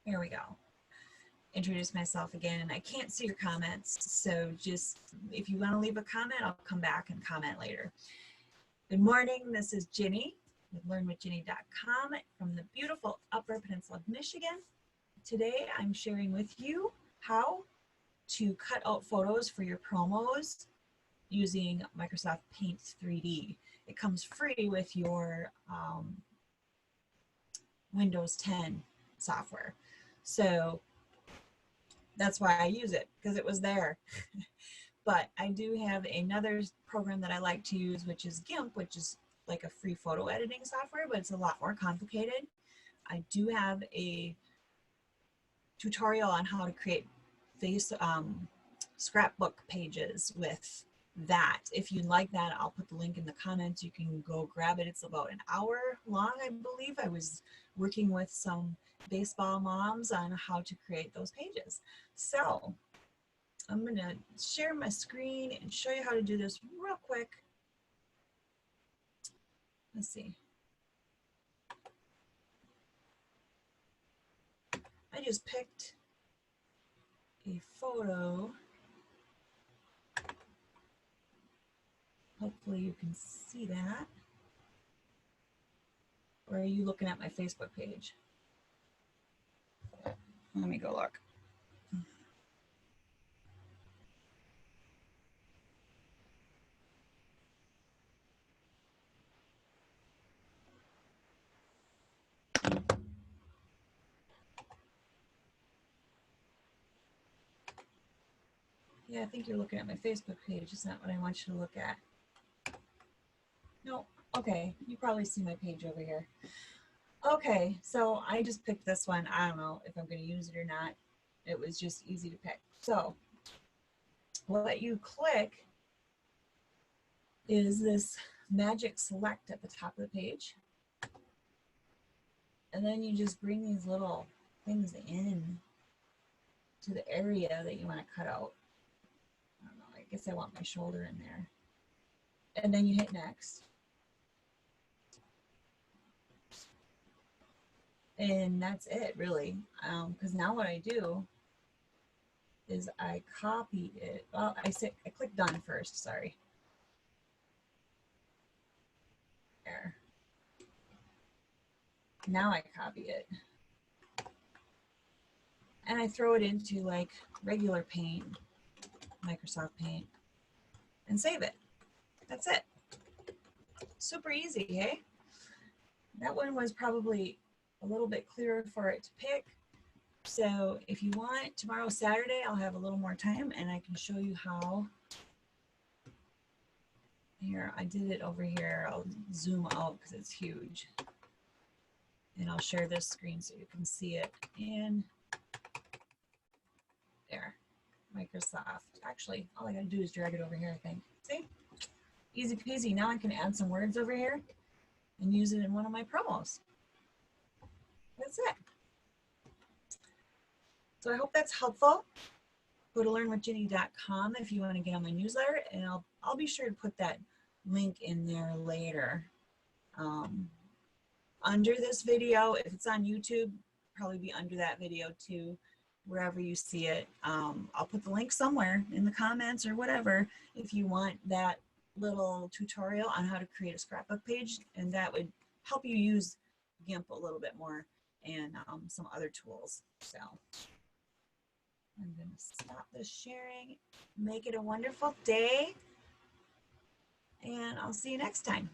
Here we go. Introduce myself again. I can't see your comments, so just if you want to leave a comment, I'll come back and comment later. Good morning, this is Ginny with learnwithginny.com from the beautiful Upper Peninsula of Michigan. Today I'm sharing with you how to cut out photos for your promos using Microsoft Paint 3D. It comes free with your Windows 10 software. So that's why I use it, because it was there. But I do have another program that I like to use, which is GIMP, which is like a free photo editing software, but it's a lot more complicated. I do have a tutorial on how to create scrapbook pages with that. If you like that, I'll put the link in the comments. You can go grab it. It's about an hour long, I believe. I was working with some baseball moms on how to create those pages. So I'm going to share my screen and show you how to do this real quick. Let's see. I just picked a photo. Hopefully you can see that. Or are you looking at my Facebook page? Let me go look. Yeah, I think you're looking at my Facebook page. It's not what I want you to look at. No, okay, you probably see my page over here. Okay, so I just picked this one. I don't know if I'm going to use it or not. It was just easy to pick. So what you click is this magic select at the top of the page. And then you just bring these little things in to the area that you want to cut out. I don't know, I guess I want my shoulder in there. And then you hit next. And that's it, really. Because now what I do is I copy it. Well, I click done first, sorry. There. Now I copy it. And I throw it into like regular Paint, Microsoft Paint, and save it. That's it. Super easy, hey? That one was probably a little bit clearer for it to pick. So if you want, tomorrow Saturday, I'll have a little more time and I can show you how. Here, I did it over here. I'll zoom out because it's huge. And I'll share this screen so you can see it. And there, Microsoft. Actually, all I gotta do is drag it over here, I think. See? Easy peasy. Now I can add some words over here and use it in one of my promos. That's it. So I hope that's helpful. Go to learnwithginny.com if you want to get on my newsletter, and I'll be sure to put that link in there later. Under this video, if it's on YouTube, probably be under that video too, wherever you see it. I'll put the link somewhere in the comments or whatever if you want that little tutorial on how to create a scrapbook page, and that would help you use GIMP a little bit more and some other tools. So I'm going to stop this sharing. Make it a wonderful day, and I'll see you next time.